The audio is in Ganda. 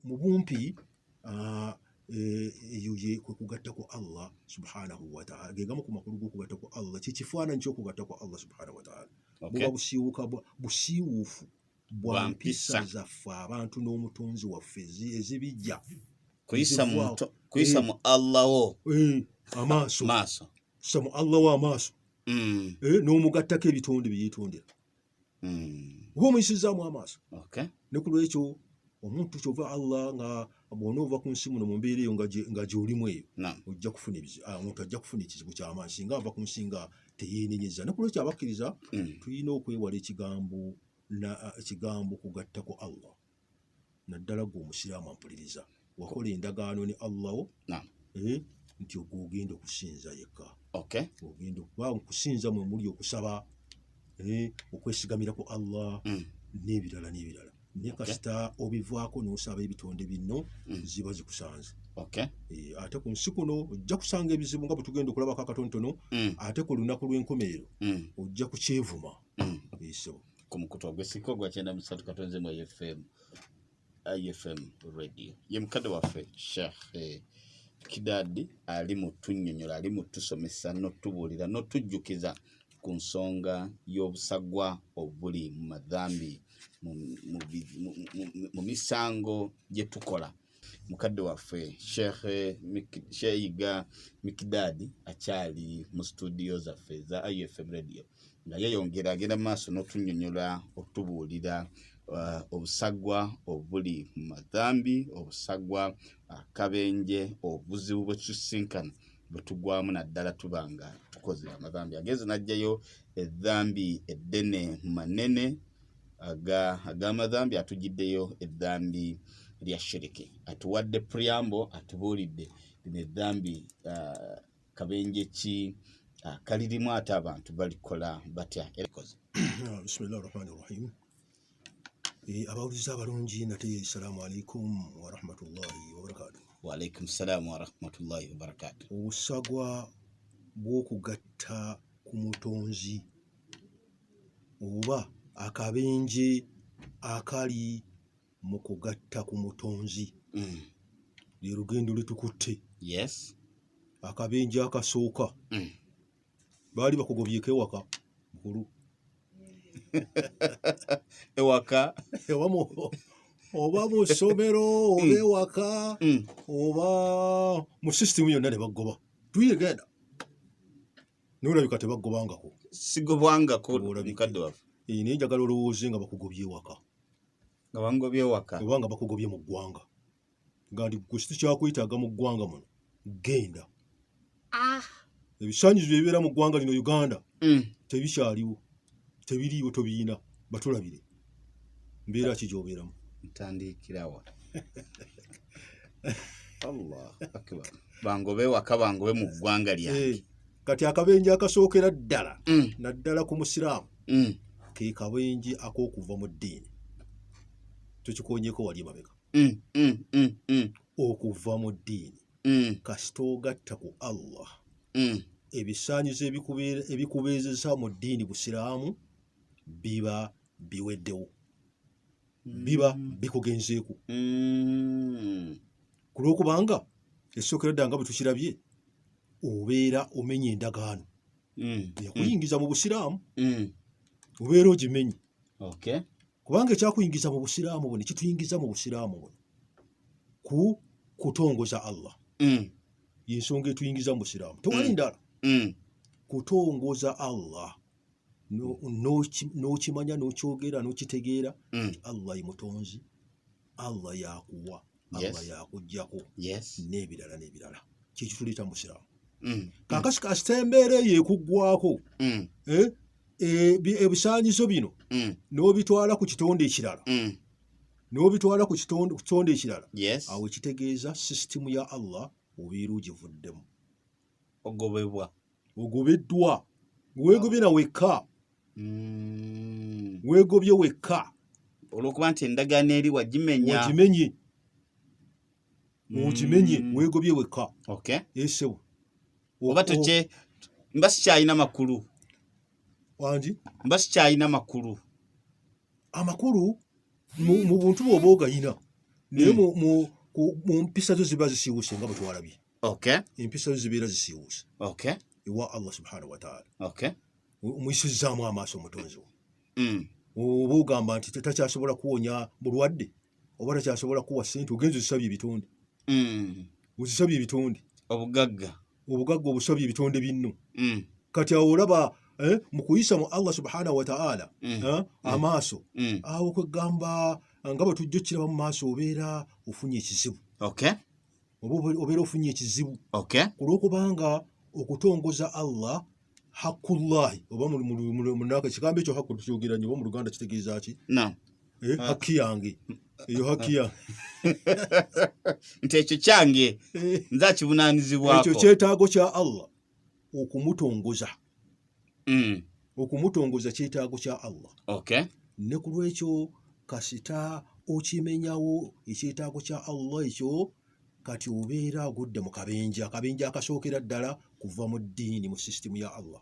mu bumpi eyo ye kugatta ku Allah subhanahu wa ta'ala gegamu ku makulu g'okugatta ku Allah kikifaananyi ky'okugatta ku Allah subhanahu wa ta'ala buba busiiwuufu bwa mpisa zaffe abantu n'omutonzi waffe ezibijja kuyisa mu Allah wo amaaso sa mu Allah wo amaaso n'omugattako ebitonde byeyetondera oba omuyisizaamu amaaso ne ku lwekyo omuntu kyova Allah nga bw'onoova ku nsi muno mu mbeera eyo nga gy'olimu eyo ojja kufuna omuntu ajja kufuna ekizibu ky'amaanyi singa ava ku nsi nga teyeenenyeza ne ku lwekyo abakkiriza tulina okwewala ekigambo kugatta ku Allah naddala gwe omusiraamu ampuliriza wakola endagaano ne Allah wo nti ogenda okusinza yekka ogenda okusinza mwe muli okusaba okwesigamira ku Allah n'ebirala naye kasita obivaako n'osaba ebitonde bino ziba zikusanze ate ku nsi kuno ojja kusanga ebizibu nga bwe tugenda okulabako akatonotono ate ku lunaku lw'enkomerero ojja kukyevuma ku mukutu ogw'esiko gwa 93 katonze mu IFM radio ye mukadde waffe Sheikh Kidadi ali mutunnyonnyola ali mutusomesa n'otubuulira n'otujjukiza ku nsonga y'obusagwa obuli mu mazambi mu misango gye tukola mukadde waffe Sheikh Yiga Mikida akyali mu studio zaffe za IFM radio nga yeyongera agenda maaso n'otunnyonnyola otubuulira obusagwa obuli mu mazambi obusagwa akabenje obuzibu bwe tusinkana bwe tugwamu naddala tubanga tukoze amazambi ageze najjayo ezzambi eddene manene ag'amazambi atugiddeyo ezzambi lya shiriki atuwadde preamble atubuulidde lino ezzambi kabenje ki kalirimu ate abantu balikola batya erikoze bismillahir rahmanir rahim abawuliza abalungi nate assalamu alaikum wa rahmatullahi wa barakatuh wa alaikum salam wa rahmatullahi wa barakatuh obusagwa bw'okugatta ku mutonzi oba akabenje akali mu kugatta ku mutonzi lye lugendo lwetukutte akabenje akasooka baali bakugobyeko ewaka mukulu ewaka oba mu ssomero oba ewaka oba mu sisitimu yonna ne bagoba tuyegenda nolabika tebagobangako sigobwangako mukadde waffe naye njagala olowooze nga bakugobye ewaka nga bangobye ewaka oba nga bakugobye mu ggwanga nga ndi gwe kyakwetaaga mu ggwanga muno genda ebisaanyizo ebibeera mu ggwanga lino Uganda tebikyaliwo tebiriiwo tobiina batulabire mbeera ki gy'obeeramu ntandikirawa Allah akbar bangobe ewaka bangobe mu ggwanga lyange kati akabenje akasookera ddala naddala ku musiraamu ke kabenje ak'okuva mu ddiini tukikonyeko wali mabega okuva mu ddiini kasita ogatta ku Allah ebisaanyizo ebikubeezesa mu ddiini busiraamu biba biweddewo biba bikugenzeeku ku lw'okubanga essookera ddala nga bwe tukirabye obeera omenya endagaano yakuyingiza mu busiraamu obeera ogimenye kubanga ekyakuyingiza mu busiraamu buno kituyingiza mu busiraamu buno ku kutongoza Allah yensonga etuyingiza mu busiraamu tewali ndala kutongoza Allah n'okimanya n'okyogera n'okitegeera Allah ye mutonzi Allah yakuwa Allah yakuggyako n'ebirala kyekituleeta mu busiraamu kakasi kasita embeera eyo ekuggwako ebisaanyizo bino n'obitwala ku kitonde ekirala awo ekitegeeza sisitimu ya Allah obeera ogivuddemu ogobeddwa weegobye na wekka weegobye wekka olw'okuba nti endagaano eri wagimenye weegobye wekka esebo oba toke mba sikyalina makulu wangi mba sikyalina makulu amakulu mu buntu bw'oba ogayina naye mu mpisa zo ziba zisiiwuse nga bwe twalabye. Empisa zo zibeera zisiiwuse ewa Allah subhanahu wa ta'ala. Omuyisizaamu amaaso omutonzi wo. Oba ogamba nti takyasobola kuwonya bulwadde oba takyasobola kuwa ssente, ogenza ozisabye ebitonde. Ozisabye ebitonde. Obugagga obusabye ebitonde binno. Kati awo olaba mu kuyisa mu Allah subhanahu wa ta'ala amaaso awo kwegamba nga bwe tujja okiraba mu maaso obeera ofunye ekizibu. Obeera ofunye ekizibu olw'okubanga okutongoza Allah hakullahi oba munaka ekigambo ekyo hakku tukyogera nnyo mu Luganda kitegeeza ki? Haki yange eyo haki yange nti ekyo kyange nze akibunaanyizibwako. Ekyo kyetaago kya Allah okumutongoza. Okumutongoza kyetaago kya Allah. Ne ku lwekyo kasita okimenyawo ekyetaago kya Allah ekyo kati obeera agudde mu kabenje akasookera ddala kuva mu ddiini mu sisitimu ya Allah.